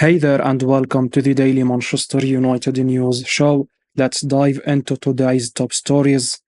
Hey there, and welcome to the Daily Manchester United News Show. Let's dive into today's top stories.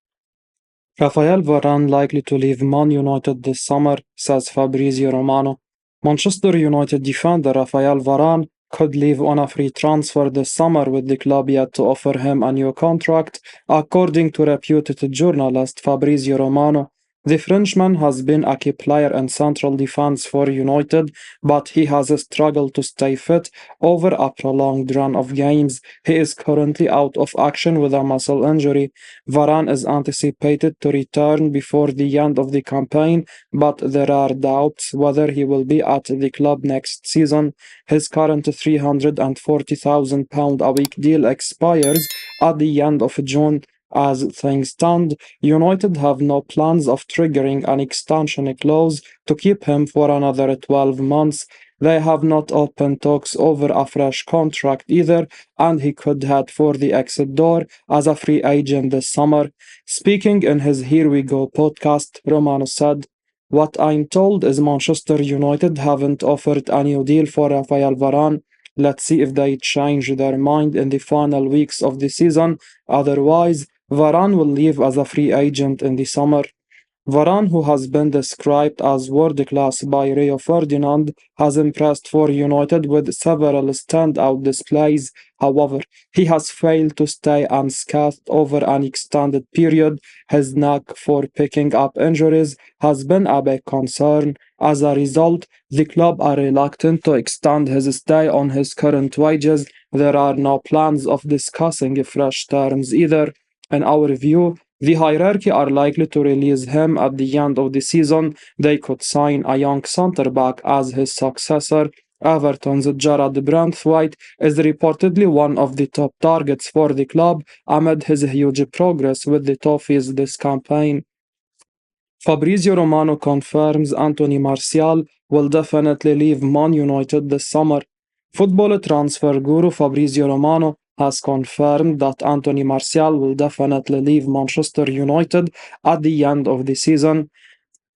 Raphael Varane likely to leave Man United this summer, says Fabrizio Romano. Manchester United defender Raphael Varane could leave on a free transfer this summer, with the club yet to offer him a new contract, according to reputed journalist Fabrizio Romano. The Frenchman has been a key player in central defense for United, but he has struggled to stay fit over a prolonged run of games. He is currently out of action with a muscle injury. Varan is anticipated to return before the end of the campaign, but there are doubts whether he will be at the club next season. His current £340,000 a week deal expires at the end of June. As things stand, United have no plans of triggering an extension clause to keep him for another 12 months. They have not opened talks over a fresh contract either, and he could head for the exit door as a free agent this summer. Speaking in his Here We Go podcast, Romano said, "What I'm told is Manchester United haven't offered a new deal for Raphael Varane. Let's see if they change their mind in the final weeks of the season. Otherwise, Varane will leave as a free agent in the summer." Varan, who has been described as world-class by Rio Ferdinand, has impressed for United with several standout displays. However, he has failed to stay unscathed over an extended period. His knack for picking up injuries has been a big concern. As a result, the club are reluctant to extend his stay on his current wages. There are no plans of discussing fresh terms either. In our view, the hierarchy are likely to release him at the end of the season. They could sign a young centre-back as his successor. Everton's Jarrad Branthwaite is reportedly one of the top targets for the club amid his huge progress with the Toffees this campaign. Fabrizio Romano confirms Anthony Martial will definitely leave Man United this summer. Football transfer guru Fabrizio Romano has confirmed that Anthony Martial will definitely leave Manchester United at the end of the season.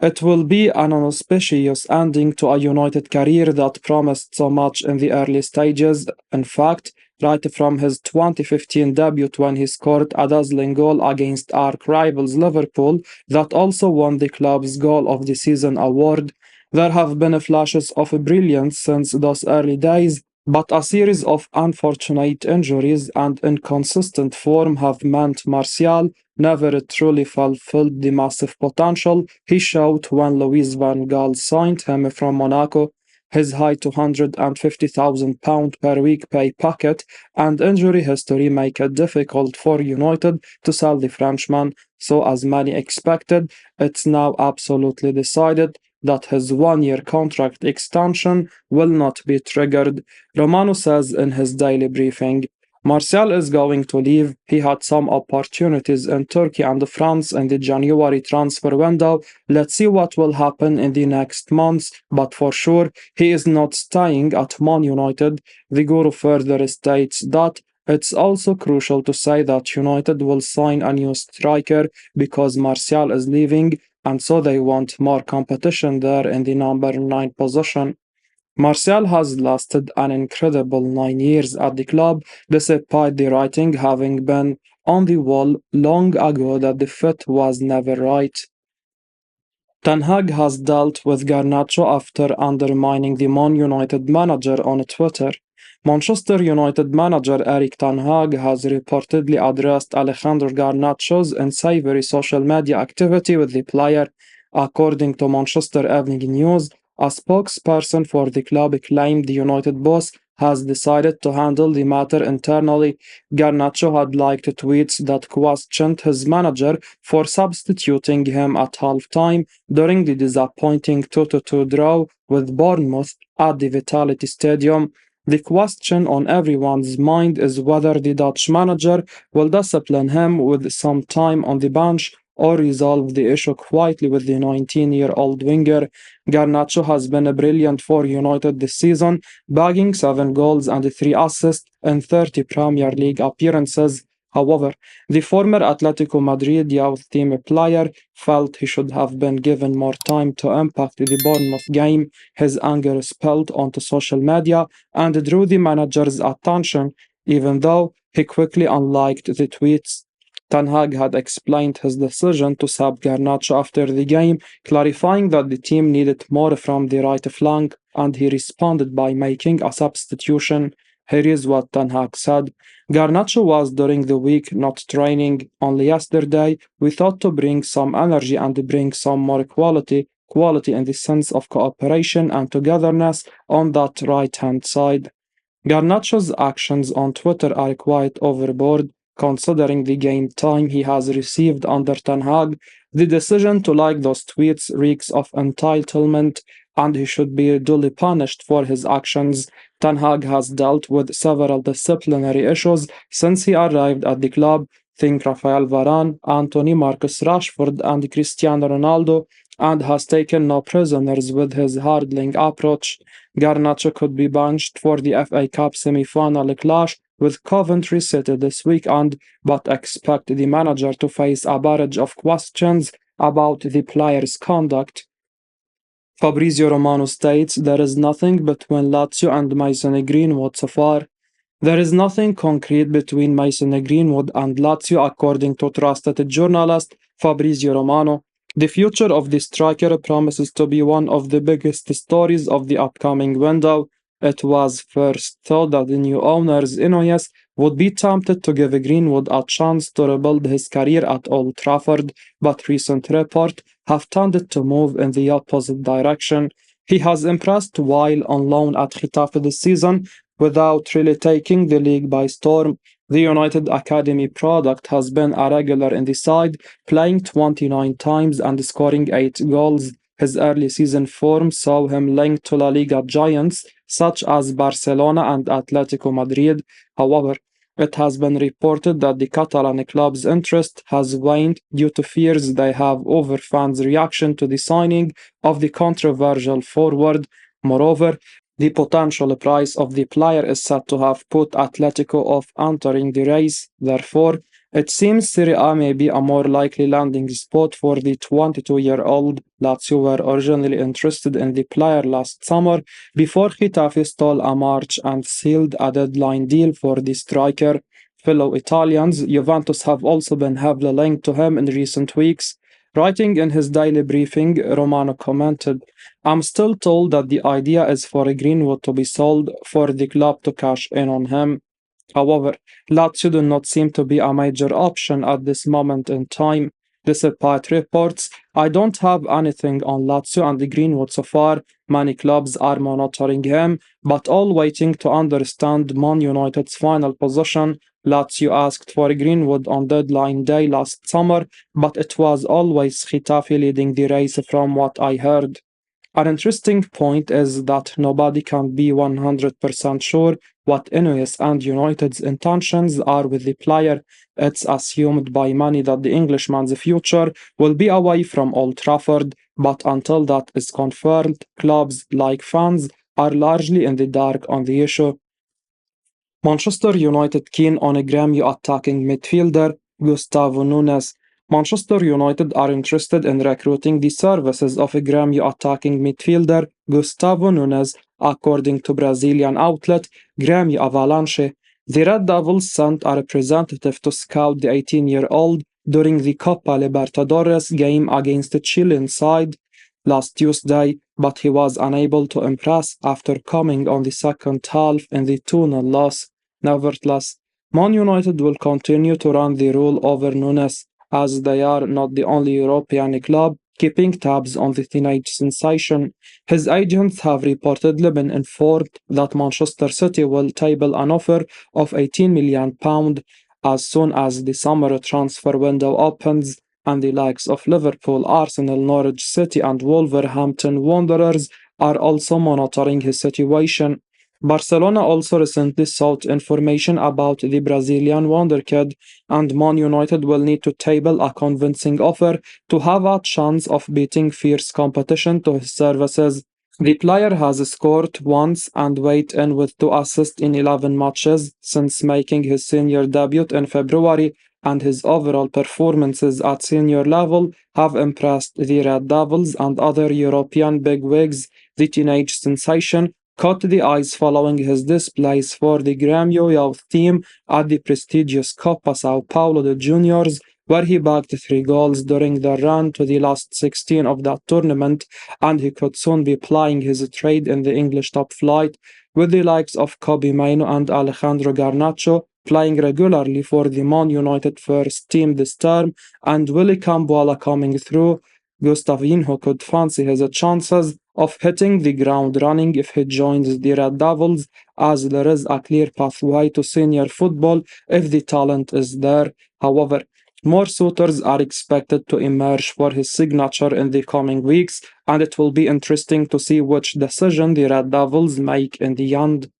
It will be an inauspicious ending to a United career that promised so much in the early stages. In fact, right from his 2015 debut when he scored a dazzling goal against arch rivals Liverpool that also won the club's Goal of the Season award, there have been flashes of brilliance since those early days, but a series of unfortunate injuries and inconsistent form have meant Martial never truly fulfilled the massive potential he showed when Louis van Gaal signed him from Monaco. His high £250,000 per week pay packet and injury history make it difficult for United to sell the Frenchman, so as many expected, it's now absolutely decided that his one-year contract extension will not be triggered. Romano says in his daily briefing, "Martial is going to leave. He had some opportunities in Turkey and France in the January transfer window. Let's see what will happen in the next months, but for sure, he is not staying at Man United." The guru further states that it's also crucial to say that United will sign a new striker because Martial is leaving, and so they want more competition there in the number 9 position. Martial has lasted an incredible 9 years at the club, despite the writing having been on the wall long ago that the fit was never right. Ten Hag has dealt with Garnacho after undermining the Man United manager on Twitter. Manchester United manager Erik Ten Hag has reportedly addressed Alejandro Garnacho's unsavory social media activity with the player. According to Manchester Evening News, a spokesperson for the club claimed the United boss has decided to handle the matter internally. Garnacho had liked tweets that questioned his manager for substituting him at halftime during the disappointing 2-2 draw with Bournemouth at the Vitality Stadium. The question on everyone's mind is whether the Dutch manager will discipline him with some time on the bench or resolve the issue quietly with the 19-year-old winger. Garnacho has been brilliant for United this season, bagging 7 goals and 3 assists in 30 Premier League appearances. However, the former Atletico Madrid youth team player felt he should have been given more time to impact the Bournemouth game. His anger spilled onto social media and drew the manager's attention, even though he quickly unliked the tweets. Ten Hag had explained his decision to sub Garnacho after the game, clarifying that the team needed more from the right flank, and he responded by making a substitution. Here is what Ten Hag said. Garnacho was during the week not training. Only yesterday we thought to bring some energy and bring some more quality in the sense of cooperation and togetherness on that right hand side. Garnacho's actions on Twitter are quite overboard, considering the game time he has received under Ten Hag. The decision to like those tweets reeks of entitlement, and he should be duly punished for his actions. Ten Hag has dealt with several disciplinary issues since he arrived at the club. Think Raphael Varane, Anthony, Marcus Rashford, and Cristiano Ronaldo, and has taken no prisoners with his hardling approach. Garnacho could be benched for the FA Cup semi-final clash with Coventry City this weekend, but expect the manager to face a barrage of questions about the player's conduct. Fabrizio Romano states there is nothing between Lazio and Mason Greenwood so far. There is nothing concrete between Mason Greenwood and Lazio, according to trusted journalist Fabrizio Romano. The future of the striker promises to be one of the biggest stories of the upcoming window. It was first thought that the new owners, Nunes, would be tempted to give Greenwood a chance to rebuild his career at Old Trafford, but recent reports have tended to move in the opposite direction. He has impressed while on loan at Getafe this season, without really taking the league by storm. The United Academy product has been a regular in the side, playing 29 times and scoring 8 goals. His early season form saw him linked to La Liga giants such as Barcelona and Atletico Madrid. However, it has been reported that the Catalan club's interest has waned due to fears they have over fans' reaction to the signing of the controversial forward. Moreover, the potential price of the player is said to have put Atletico off entering the race. Therefore, it seems Serie A may be a more likely landing spot for the 22-year-old. Lazio were originally interested in the player last summer before Getafe stole a march and sealed a deadline deal for the striker. Fellow Italians, Juventus have also been heavily linked to him in recent weeks. Writing in his daily briefing, Romano commented, I'm still told that the idea is for Greenwood to be sold for the club to cash in on him. However, Lazio do not seem to be a major option at this moment in time. Despite reports, I don't have anything on Lazio and Greenwood so far. Many clubs are monitoring him, but all waiting to understand Man United's final position. Lazio asked for Greenwood on deadline day last summer, but it was always Getafe leading the race from what I heard. An interesting point is that nobody can be 100% sure what Ineos and United's intentions are with the player. It's assumed by many that the Englishman's future will be away from Old Trafford, but until that is confirmed, clubs, like fans, are largely in the dark on the issue. Manchester United keen on a Grêmio attacking midfielder Gustavo Nunes. Manchester United are interested in recruiting the services of a Grêmio attacking midfielder Gustavo Nunes, according to Brazilian outlet Grêmio Avalanche. The Red Devils sent a representative to scout the 18-year-old during the Copa Libertadores game against the Chilean side last Tuesday, but he was unable to impress after coming on the second half in the 2-0 loss. Nevertheless, Man United will continue to run the rule over Nunes, as they are not the only European club keeping tabs on the teenage sensation. His agents have reportedly been informed that Manchester City will table an offer of £18 million as soon as the summer transfer window opens, and the likes of Liverpool, Arsenal, Norwich City, and Wolverhampton Wanderers are also monitoring his situation. Barcelona also recently sought information about the Brazilian wonderkid, and Man United will need to table a convincing offer to have a chance of beating fierce competition to his services. The player has scored once and weighed in with 2 assists in 11 matches since making his senior debut in February, and his overall performances at senior level have impressed the Red Devils and other European bigwigs. The teenage sensation caught the eyes following his displays for the Grêmio youth team at the prestigious Copa São Paulo de Juniors, where he bagged 3 goals during the run to the last 16 of that tournament, and he could soon be plying his trade in the English top flight, with the likes of Kobe Maino and Alejandro Garnacho playing regularly for the Man United first team this term, and Willy Cambuala coming through. Gustavinho could fancy his chances of hitting the ground running if he joins the Red Devils, as there is a clear pathway to senior football if the talent is there. However, more suitors are expected to emerge for his signature in the coming weeks, and it will be interesting to see which decision the Red Devils make in the end.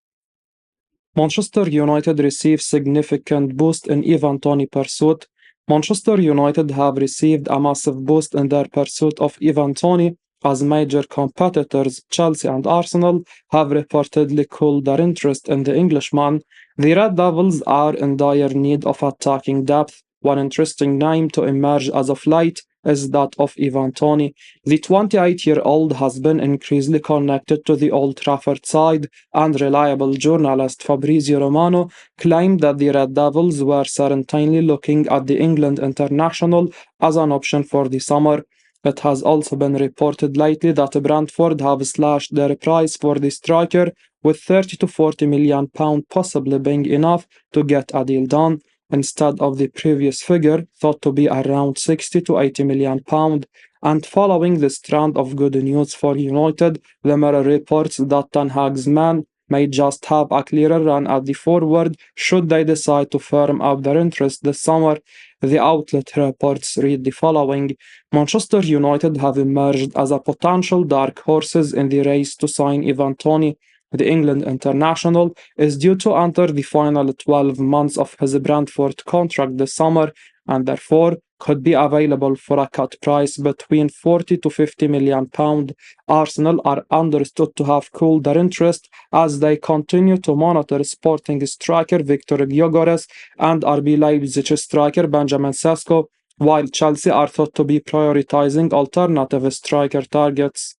Manchester United receive significant boost in Ivan Toney pursuit. Manchester United have received a massive boost in their pursuit of Ivan Toney, as major competitors Chelsea and Arsenal have reportedly cooled their interest in the Englishman. The Red Devils are in dire need of attacking depth. One interesting name to emerge as of late is that of Ivan Toney. The 28-year-old has been increasingly connected to the Old Trafford side, and reliable journalist Fabrizio Romano claimed that the Red Devils were certainly looking at the England international as an option for the summer. It has also been reported lately that Brentford have slashed their price for the striker, with 30 to 40 million pounds possibly being enough to get a deal done, instead of the previous figure thought to be around 60 to 80 million pounds. And following this trend of good news for United, the Mirror reports that Ten Hag's men may just have a clearer run at the forward should they decide to firm up their interest this summer. The outlet reports read the following: Manchester United have emerged as a potential dark horses in the race to sign Ivan Toney. The England international is due to enter the final 12 months of his Brentford contract this summer, and therefore could be available for a cut price between 40 to 50 million pounds. Arsenal are understood to have cooled their interest as they continue to monitor Sporting striker Victor Gyökeres and RB Leipzig striker Benjamin Sesko, while Chelsea are thought to be prioritizing alternative striker targets.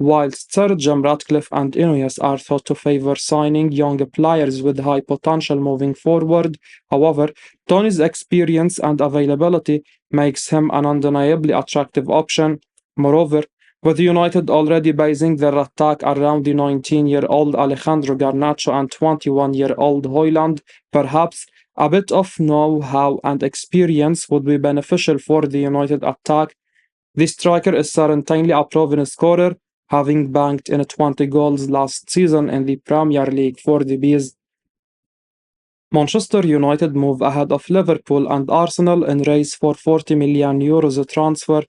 Whilst Sir Jim Ratcliffe and Ineos are thought to favour signing young players with high potential moving forward, however, Tony's experience and availability makes him an undeniably attractive option. Moreover, with United already basing their attack around the 19-year-old Alejandro Garnacho and 21-year-old Højlund, perhaps a bit of know-how and experience would be beneficial for the United attack. The striker is certainly a proven scorer, having banked in 20 goals last season in the Premier League for the Bees. Manchester United move ahead of Liverpool and Arsenal in race for €40 million transfer.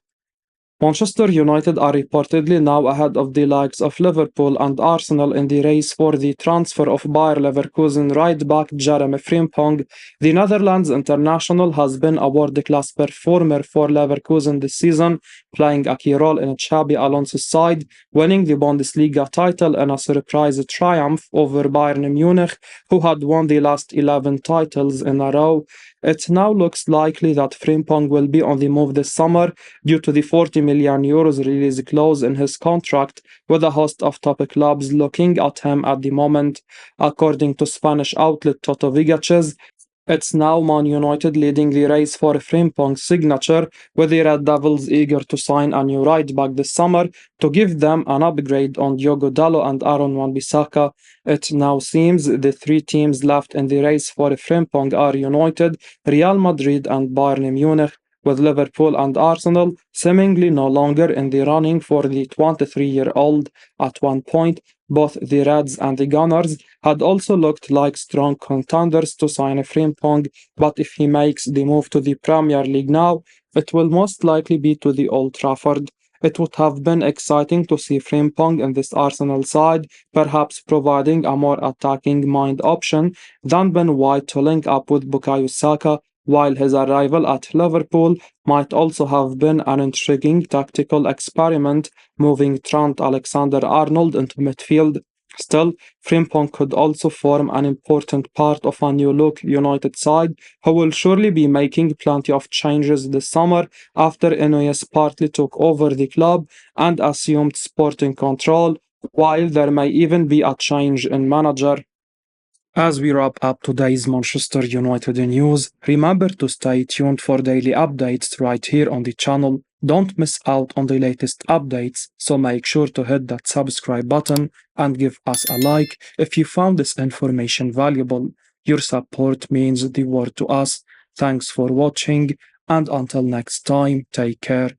Manchester United are reportedly now ahead of the likes of Liverpool and Arsenal in the race for the transfer of Bayer Leverkusen right-back Jeremy Frimpong. The Netherlands international has been a world-class performer for Leverkusen this season, playing a key role in Xabi Alonso's side, winning the Bundesliga title in a surprise triumph over Bayern Munich, who had won the last 11 titles in a row. It now looks likely that Frimpong will be on the move this summer due to the €40 million release clause in his contract, with a host of top clubs looking at him at the moment. According to Spanish outlet Toto Vigaches, it's now Man United leading the race for Frimpong's signature, with the Red Devils eager to sign a new right-back this summer to give them an upgrade on Diogo Dalot and Aaron Wan-Bissaka. It now seems the three teams left in the race for Frimpong are United, Real Madrid and Bayern Munich, with Liverpool and Arsenal seemingly no longer in the running for the 23-year-old. At one point, both the Reds and the Gunners had also looked like strong contenders to sign Frimpong, but if he makes the move to the Premier League now, it will most likely be to the Old Trafford. It would have been exciting to see Frimpong in this Arsenal side, perhaps providing a more attacking mind option than Ben White to link up with Bukayo Saka, while his arrival at Liverpool might also have been an intriguing tactical experiment, moving Trent Alexander-Arnold into midfield. Still, Frimpong could also form an important part of a new-look United side who will surely be making plenty of changes this summer after Nunes partly took over the club and assumed sporting control, while there may even be a change in manager. As we wrap up today's Manchester United news, remember to stay tuned for daily updates right here on the channel. Don't miss out on the latest updates, so make sure to hit that subscribe button and give us a like if you found this information valuable. Your support means the world to us. Thanks for watching, and until next time, take care.